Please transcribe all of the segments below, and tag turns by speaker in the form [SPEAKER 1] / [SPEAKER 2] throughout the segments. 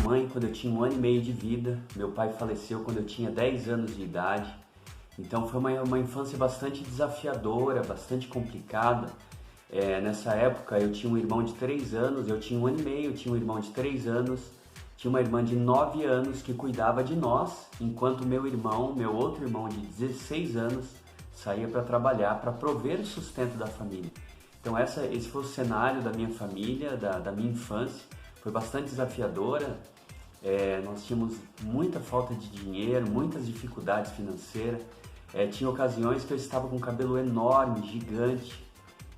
[SPEAKER 1] mãe quando eu tinha 1 ano e meio de vida, meu pai faleceu quando eu tinha 10 anos de idade, então foi uma infância bastante desafiadora, bastante complicada. Nessa época eu tinha um irmão de 3 anos, eu tinha 1 ano e meio, eu tinha um irmão de 3 anos, tinha uma irmã de 9 anos que cuidava de nós, enquanto meu outro irmão de 16 anos, saía para trabalhar, para prover o sustento da família. Então esse foi o cenário da minha família, da minha infância. Foi bastante desafiadora, nós tínhamos muita falta de dinheiro, muitas dificuldades financeiras. Tinha ocasiões que eu estava com um cabelo enorme, gigante,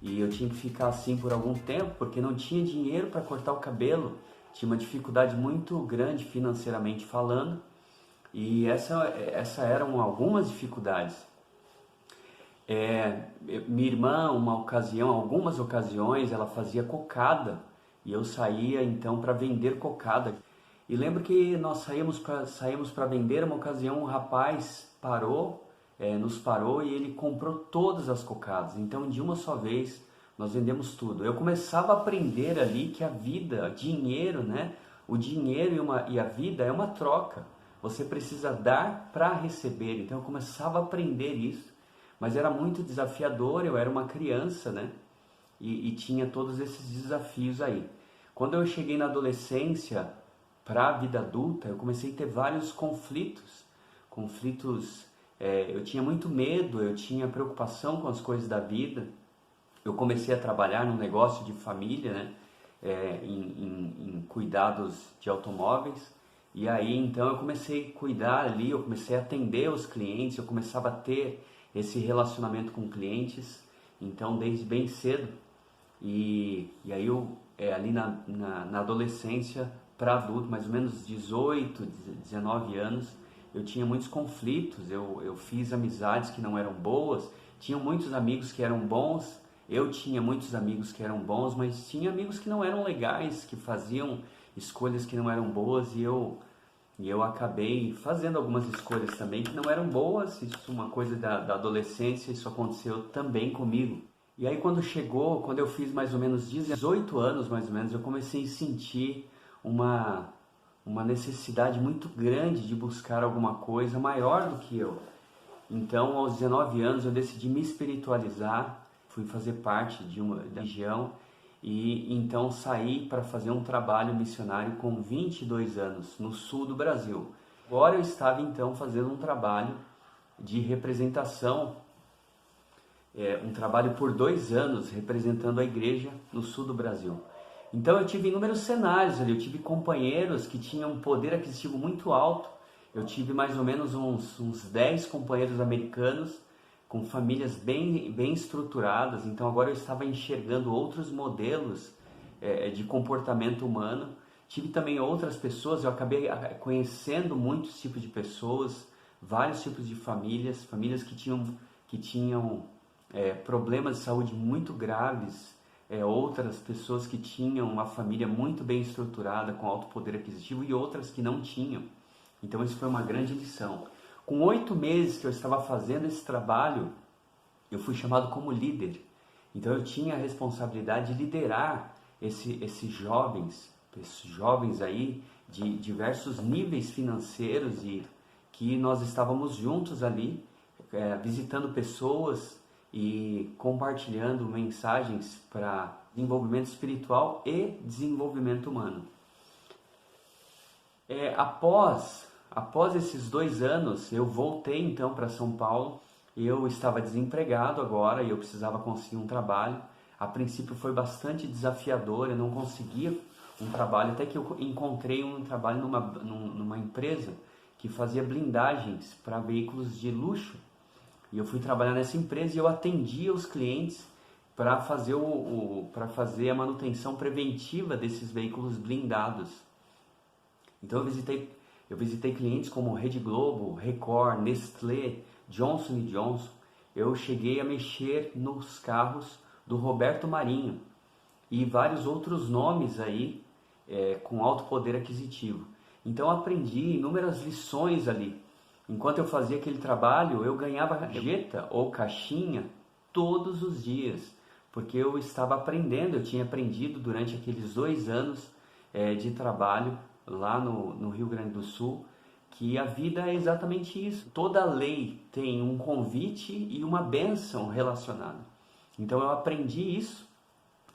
[SPEAKER 1] e eu tinha que ficar assim por algum tempo, porque não tinha dinheiro para cortar o cabelo. Tinha uma dificuldade muito grande financeiramente falando, e essa eram algumas dificuldades. Minha irmã, algumas ocasiões, ela fazia cocada e eu saía então para vender cocada. E lembro que nós saímos para vender. Uma ocasião um rapaz nos parou e ele comprou todas as cocadas. Então de uma só vez nós vendemos tudo. Eu começava a aprender ali que a vida, dinheiro, né? O dinheiro e a vida é uma troca. Você precisa dar para receber. Então eu começava a aprender isso. Mas era muito desafiador, eu era uma criança, né? E tinha todos esses desafios aí. Quando eu cheguei na adolescência, para a vida adulta, eu comecei a ter vários conflitos. Eu tinha muito medo, eu tinha preocupação com as coisas da vida. Eu comecei a trabalhar num negócio de família, né? Em cuidados de automóveis. E aí, então, eu comecei a cuidar ali, eu comecei a atender os clientes, eu começava a ter esse relacionamento com clientes, então desde bem cedo. E aí ali na adolescência para adulto, mais ou menos 18, 19 anos, eu tinha muitos conflitos, eu fiz amizades que não eram boas, tinha muitos amigos que eram bons, eu tinha muitos amigos que eram bons, mas tinha amigos que não eram legais, que faziam escolhas que não eram boas, e eu acabei fazendo algumas escolhas também que não eram boas. Isso é uma coisa da adolescência, isso aconteceu também comigo. E aí quando eu fiz mais ou menos 18 anos, mais ou menos, eu comecei a sentir uma necessidade muito grande de buscar alguma coisa maior do que eu. Então, aos 19 anos, eu decidi me espiritualizar, fui fazer parte de uma religião, e então saí para fazer um trabalho missionário com 22 anos no sul do Brasil. Agora eu estava então fazendo um trabalho de representação, um trabalho por 2 anos representando a igreja no sul do Brasil. Então eu tive inúmeros cenários ali, eu tive companheiros que tinham um poder aquisitivo muito alto. Eu tive mais ou menos uns 10 companheiros americanos com famílias bem estruturadas. Então agora eu estava enxergando outros modelos de comportamento humano. Tive também outras pessoas, eu acabei conhecendo muitos tipos de pessoas, vários tipos de famílias que tinham problemas de saúde muito graves, outras pessoas que tinham uma família muito bem estruturada, com alto poder aquisitivo, e outras que não tinham. Então isso foi uma grande lição. Com 8 meses que eu estava fazendo esse trabalho, eu fui chamado como líder. Então eu tinha a responsabilidade de liderar esses jovens aí de diversos níveis financeiros, e que nós estávamos juntos ali, visitando pessoas e compartilhando mensagens para desenvolvimento espiritual e desenvolvimento humano. Após esses 2 anos, eu voltei então para São Paulo. Eu estava desempregado agora e eu precisava conseguir um trabalho. A princípio foi bastante desafiador, eu não conseguia um trabalho, até que eu encontrei um trabalho numa empresa que fazia blindagens para veículos de luxo. E eu fui trabalhar nessa empresa e eu atendia os clientes para fazer a manutenção preventiva desses veículos blindados. Então eu visitei clientes como Rede Globo, Record, Nestlé, Johnson & Johnson. Eu cheguei a mexer nos carros do Roberto Marinho e vários outros nomes aí com alto poder aquisitivo. Então eu aprendi inúmeras lições ali. Enquanto eu fazia aquele trabalho, eu ganhava gorjeta ou caixinha todos os dias, porque eu estava aprendendo, eu tinha aprendido durante aqueles 2 anos de trabalho lá no Rio Grande do Sul, que a vida é exatamente isso. Toda lei tem um convite e uma bênção relacionada. Então eu aprendi isso,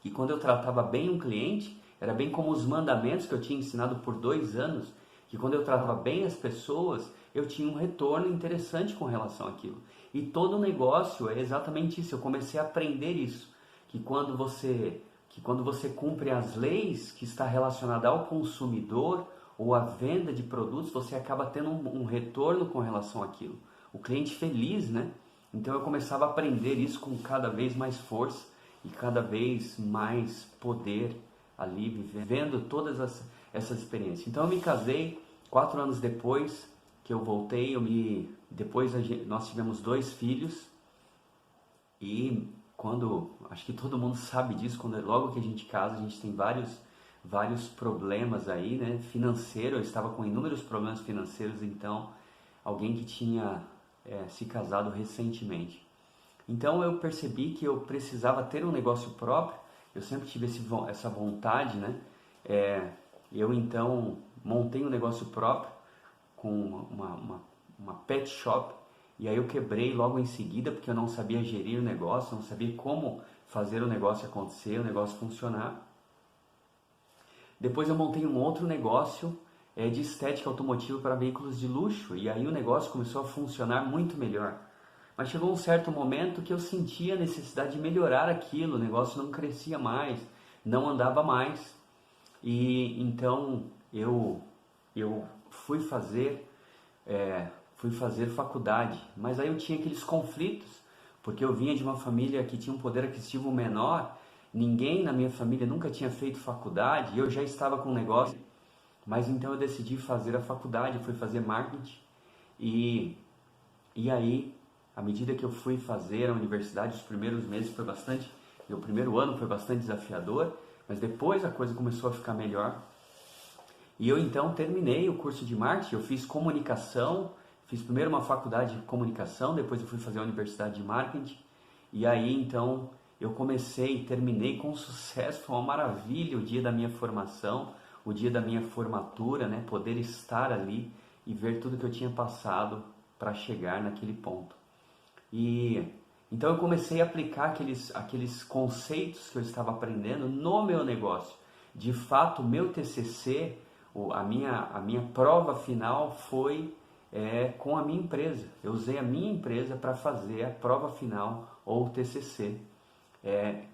[SPEAKER 1] que quando eu tratava bem um cliente, era bem como os mandamentos que eu tinha ensinado por 2 anos, que quando eu tratava bem as pessoas, eu tinha um retorno interessante com relação àquilo. E todo negócio é exatamente isso. Eu comecei a aprender isso, que quando você cumpre as leis que está relacionada ao consumidor ou à venda de produtos, você acaba tendo um retorno com relação àquilo. O cliente feliz, né? Então eu começava a aprender isso com cada vez mais força e cada vez mais poder ali, vivendo todas essas experiências. Então eu me casei 4 anos depois que eu voltei, depois nós tivemos 2 filhos e acho que todo mundo sabe disso, logo que a gente casa, a gente tem vários problemas aí, né, financeiro. Eu estava com inúmeros problemas financeiros, então, alguém que tinha se casado recentemente. Então eu percebi que eu precisava ter um negócio próprio. Eu sempre tive essa vontade, né? Eu então montei um negócio próprio com uma pet shop, e aí eu quebrei logo em seguida porque eu não sabia gerir o negócio, não sabia como fazer o negócio acontecer, o negócio funcionar. Depois eu montei um outro negócio de estética automotiva para veículos de luxo, e aí o negócio começou a funcionar muito melhor. Mas chegou um certo momento que eu sentia a necessidade de melhorar aquilo, o negócio não crescia mais, não andava mais. E então eu fui fazer faculdade, mas aí eu tinha aqueles conflitos, porque eu vinha de uma família que tinha um poder aquisitivo menor, ninguém na minha família nunca tinha feito faculdade, e eu já estava com um negócio, mas então eu decidi fazer a faculdade, fui fazer marketing, e aí, à medida que eu fui fazer a universidade, os primeiros meses o primeiro ano foi bastante desafiador, mas depois a coisa começou a ficar melhor. E eu então terminei o curso de marketing, eu fiz comunicação, fiz primeiro uma faculdade de comunicação, depois eu fui fazer a universidade de marketing, e aí então eu terminei com sucesso, foi uma maravilha o dia da minha formação, o dia da minha formatura, né? Poder estar ali e ver tudo que eu tinha passado para chegar naquele ponto. E então eu comecei a aplicar aqueles conceitos que eu estava aprendendo no meu negócio. De fato, o meu TCC, a minha prova final foi com a minha empresa. Eu usei a minha empresa para fazer a prova final ou o TCC.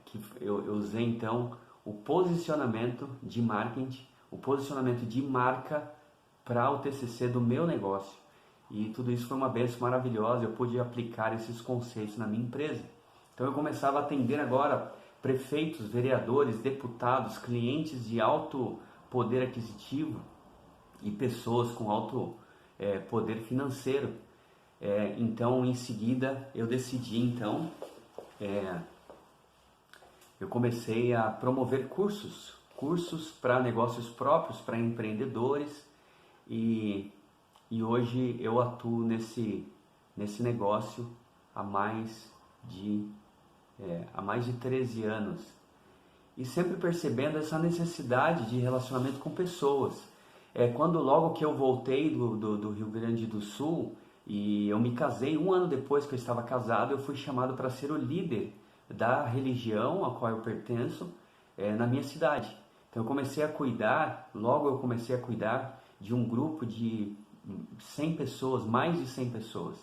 [SPEAKER 1] Que eu usei então o posicionamento de marketing, o posicionamento de marca para o TCC do meu negócio. E tudo isso foi uma bênção maravilhosa, eu pude aplicar esses conceitos na minha empresa. Então eu começava a atender agora prefeitos, vereadores, deputados, clientes de alto poder aquisitivo e pessoas com alto poder financeiro. Então em seguida eu decidi eu comecei a promover cursos para negócios próprios, para empreendedores, e hoje eu atuo nesse negócio há mais de 13 anos. E sempre percebendo essa necessidade de relacionamento com pessoas. Quando logo que eu voltei do Rio Grande do Sul, e eu me casei, 1 ano depois que eu estava casado, eu fui chamado para ser o líder da religião a qual eu pertenço na minha cidade. Então eu comecei a cuidar de um grupo de 100 pessoas, mais de 100 pessoas.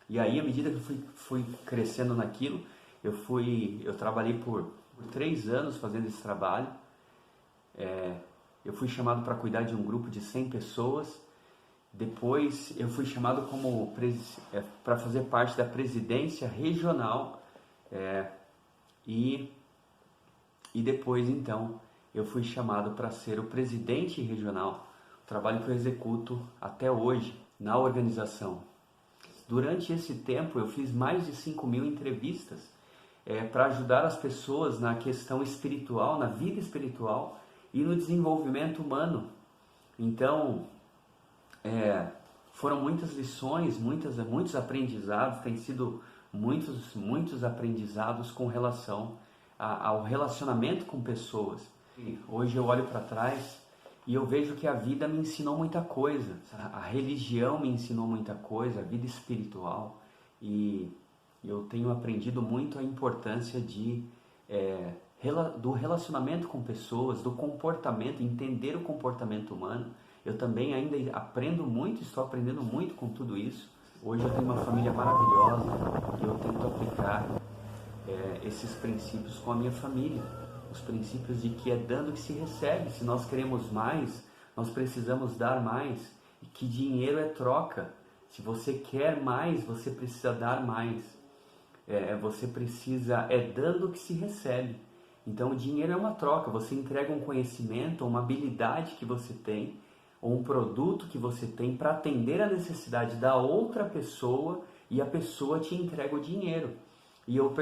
[SPEAKER 1] E aí, à medida que eu fui crescendo naquilo, eu trabalhei por 3 anos fazendo esse trabalho. Eu fui chamado para cuidar de um grupo de 100 pessoas. Depois eu fui chamado para fazer parte da presidência regional. E depois então eu fui chamado para ser o presidente regional, trabalho que eu executo até hoje na organização. Durante esse tempo eu fiz mais de 5.000 entrevistas para ajudar as pessoas na questão espiritual, na vida espiritual e no desenvolvimento humano. Então foram muitas lições, muitos aprendizados, tem sido muitos aprendizados com relação ao relacionamento com pessoas. Hoje eu olho para trás E eu vejo que a vida me ensinou muita coisa, a religião me ensinou muita coisa, a vida espiritual, e eu tenho aprendido muito a importância do relacionamento com pessoas, do comportamento, entender o comportamento humano. Eu também ainda aprendo muito, estou aprendendo muito com tudo isso. Hoje eu tenho uma família maravilhosa e eu tento aplicar esses princípios com a minha família. Os princípios de que é dando que se recebe. Se nós queremos mais, nós precisamos dar mais. E que dinheiro é troca. Se você quer mais, você precisa dar mais. Você precisa, dando que se recebe. Então o dinheiro é uma troca. Você entrega um conhecimento, uma habilidade que você tem, ou um produto que você tem para atender a necessidade da outra pessoa, e a pessoa te entrega o dinheiro. E eu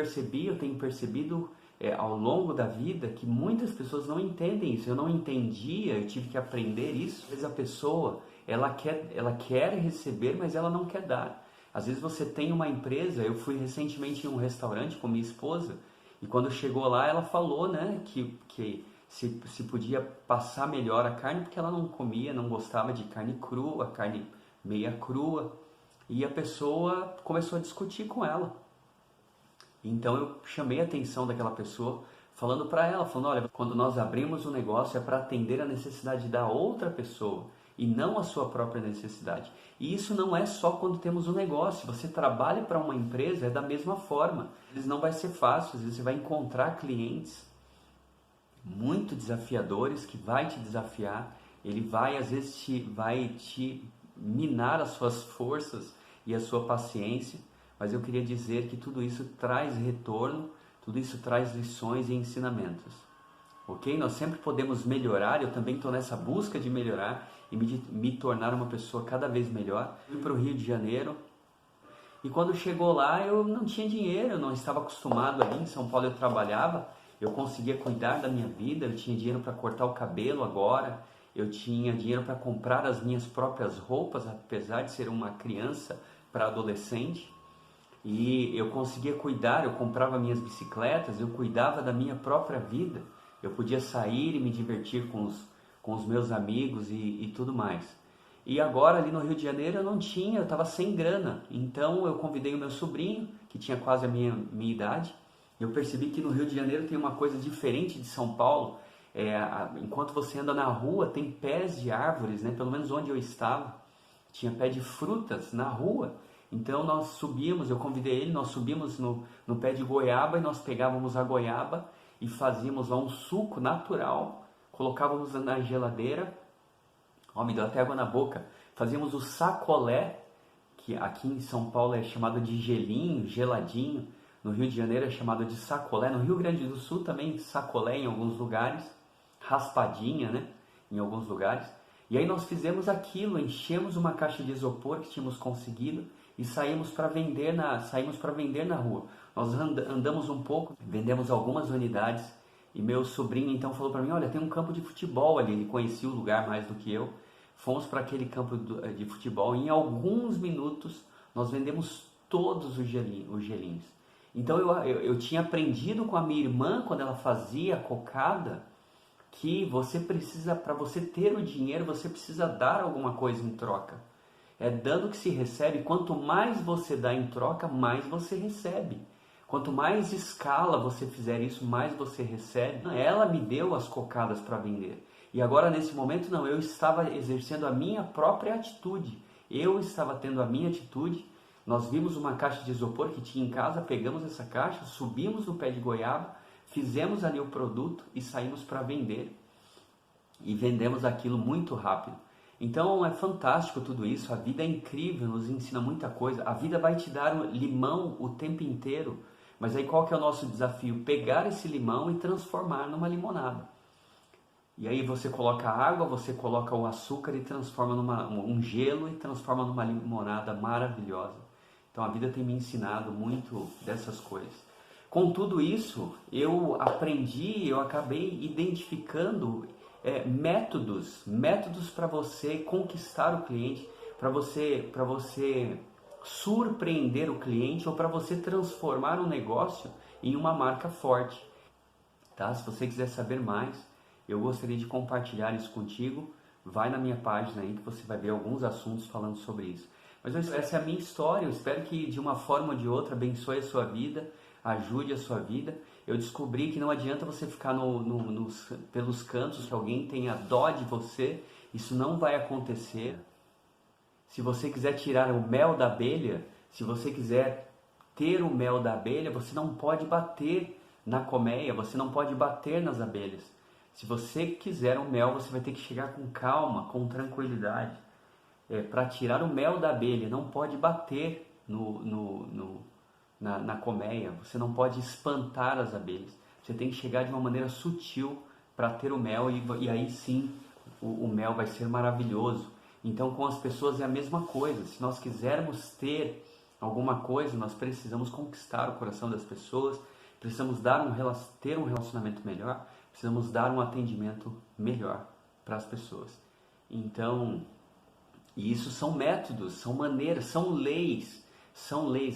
[SPEAKER 1] tenho percebido ao longo da vida que muitas pessoas não entendem isso. Eu não entendia, eu tive que aprender isso. Às vezes a pessoa, ela quer receber, mas ela não quer dar. Às vezes você tem uma empresa, eu fui recentemente em um restaurante com minha esposa, e quando chegou lá ela falou, né, que se podia passar melhor a carne, porque ela não comia, não gostava de carne crua, carne meia crua, e a pessoa começou a discutir com ela. Então eu chamei a atenção daquela pessoa, falando para ela, olha, quando nós abrimos um negócio é para atender a necessidade da outra pessoa e não a sua própria necessidade. E isso não é só quando temos um negócio. Você trabalha para uma empresa, é da mesma forma. Às vezes não vai ser fácil, às vezes você vai encontrar clientes muito desafiadores, que vai te desafiar, ele vai às vezes te minar as suas forças e a sua paciência. Mas eu queria dizer que tudo isso traz retorno, tudo isso traz lições e ensinamentos. Ok? Nós sempre podemos melhorar, eu também estou nessa busca de melhorar e me tornar uma pessoa cada vez melhor. Fui para o Rio de Janeiro e quando chegou lá eu não tinha dinheiro, eu não estava acostumado ali. Em São Paulo eu trabalhava, eu conseguia cuidar da minha vida, eu tinha dinheiro para cortar o cabelo agora, eu tinha dinheiro para comprar as minhas próprias roupas, apesar de ser uma criança para adolescente. E eu conseguia cuidar, eu comprava minhas bicicletas, eu cuidava da minha própria vida. Eu podia sair e me divertir com os meus amigos e tudo mais. E agora ali no Rio de Janeiro eu não tinha, eu estava sem grana. Então eu convidei o meu sobrinho, que tinha quase a minha idade. Eu percebi que no Rio de Janeiro tem uma coisa diferente de São Paulo. Enquanto você anda na rua, tem pés de árvores, né? Pelo menos onde eu estava, tinha pé de frutas na rua. Então nós subíamos, eu convidei ele, nós subíamos no pé de goiaba e nós pegávamos a goiaba e fazíamos lá um suco natural, colocávamos na geladeira, me deu até água na boca, fazíamos o sacolé, que aqui em São Paulo é chamado de gelinho, geladinho, no Rio de Janeiro é chamado de sacolé, no Rio Grande do Sul também sacolé em alguns lugares, raspadinha, né, em alguns lugares. E aí nós fizemos aquilo, enchemos uma caixa de isopor que tínhamos conseguido e saímos para vender na rua. Nós andamos um pouco, vendemos algumas unidades e meu sobrinho então falou para mim, olha, tem um campo de futebol ali, ele conhecia o lugar mais do que eu. Fomos para aquele campo de futebol e em alguns minutos nós vendemos todos os gelinhos. Então eu tinha aprendido com a minha irmã, quando ela fazia a cocada, que você precisa, para você ter o dinheiro, você precisa dar alguma coisa em troca. É dando que se recebe. Quanto mais você dá em troca, mais você recebe. Quanto mais escala você fizer isso, mais você recebe. Ela me deu as cocadas para vender. E agora, nesse momento, não, eu estava exercendo a minha própria atitude. Eu estava tendo a minha atitude. Nós vimos uma caixa de isopor que tinha em casa, pegamos essa caixa, subimos no pé de goiaba, fizemos ali o produto e saímos para vender. E vendemos aquilo muito rápido. Então é fantástico tudo isso, a vida é incrível, nos ensina muita coisa. A vida vai te dar um limão o tempo inteiro, mas aí qual que é o nosso desafio? Pegar esse limão e transformar numa limonada. E aí você coloca água, você coloca o açúcar e transforma um gelo e transforma numa limonada maravilhosa. Então a vida tem me ensinado muito dessas coisas. Com tudo isso, eu acabei identificando métodos para você conquistar o cliente, para você surpreender o cliente ou para você transformar um negócio em uma marca forte. Tá? Se você quiser saber mais, eu gostaria de compartilhar isso contigo. Vai na minha página aí que você vai ver alguns assuntos falando sobre isso. Mas essa é a minha história, eu espero que de uma forma ou de outra abençoe a sua vida, ajude a sua vida. Eu descobri que não adianta você ficar pelos cantos, que alguém tenha dó de você, isso não vai acontecer. Se você quiser tirar o mel da abelha, se você quiser ter o mel da abelha, você não pode bater na colmeia, você não pode bater nas abelhas. Se você quiser o mel, você vai ter que chegar com calma, com tranquilidade. Para tirar o mel da abelha, não pode bater na colmeia, você não pode espantar as abelhas. Você tem que chegar de uma maneira sutil para ter o mel e aí sim o mel vai ser maravilhoso. Então com as pessoas é a mesma coisa. Se nós quisermos ter alguma coisa, nós precisamos conquistar o coração das pessoas, precisamos ter um relacionamento melhor, precisamos dar um atendimento melhor para as pessoas. Então, e isso são métodos, são maneiras, são leis,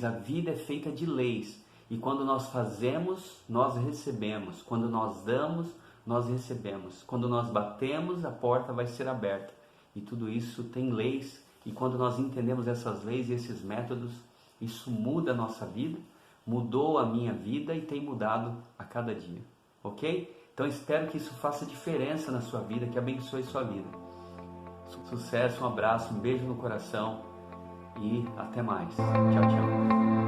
[SPEAKER 1] a vida é feita de leis, e quando nós fazemos, nós recebemos, quando nós damos, nós recebemos, quando nós batemos, a porta vai ser aberta, e tudo isso tem leis, e quando nós entendemos essas leis e esses métodos, isso muda a nossa vida, mudou a minha vida e tem mudado a cada dia, ok? Então espero que isso faça diferença na sua vida, que abençoe sua vida. Sucesso, um abraço, um beijo no coração e até mais. Tchau, tchau.